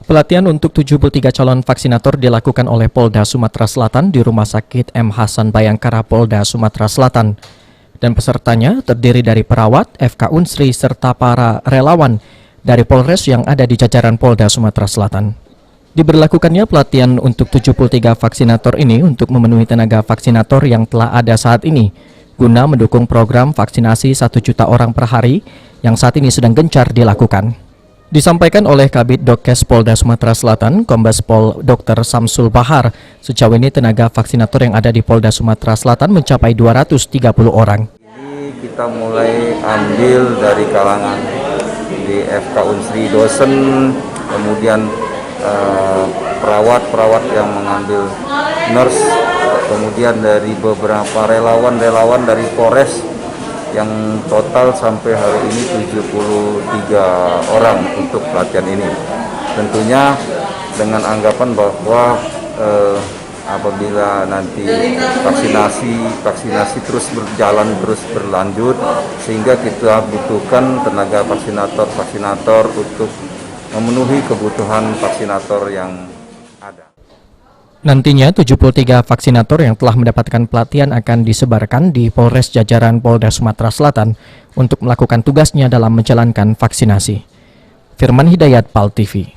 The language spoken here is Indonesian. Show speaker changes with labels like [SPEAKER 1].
[SPEAKER 1] Pelatihan untuk 73 calon vaksinator dilakukan oleh Polda Sumatera Selatan di Rumah Sakit M. Hasan Bayangkara, Polda Sumatera Selatan. Dan pesertanya terdiri dari perawat, FK Unsri, serta para relawan dari Polres yang ada di jajaran Polda Sumatera Selatan. Diberlakukannya pelatihan untuk 73 vaksinator ini untuk memenuhi tenaga vaksinator yang telah ada saat ini, guna mendukung program vaksinasi 1 juta orang per hari yang saat ini sedang gencar dilakukan. Disampaikan oleh Kabid Dokes Polda Sumatera Selatan, Kombes Pol Dr. Samsul Bahar, sejauh ini tenaga vaksinator yang ada di Polda Sumatera Selatan mencapai 230 orang.
[SPEAKER 2] Jadi kita mulai ambil dari kalangan di FK Unsri dosen, kemudian perawat-perawat yang mengambil nurse, kemudian dari beberapa relawan dari Polres yang total sampai hari ini 73 orang untuk pelatihan ini. Tentunya dengan anggapan bahwa apabila nanti vaksinasi terus berjalan, terus berlanjut, sehingga kita butuhkan tenaga vaksinator untuk memenuhi kebutuhan vaksinator yang ada.
[SPEAKER 1] Nantinya 73 vaksinator yang telah mendapatkan pelatihan akan disebarkan di Polres jajaran Polda Sumatera Selatan untuk melakukan tugasnya dalam menjalankan vaksinasi. Firman Hidayat, PAL TV.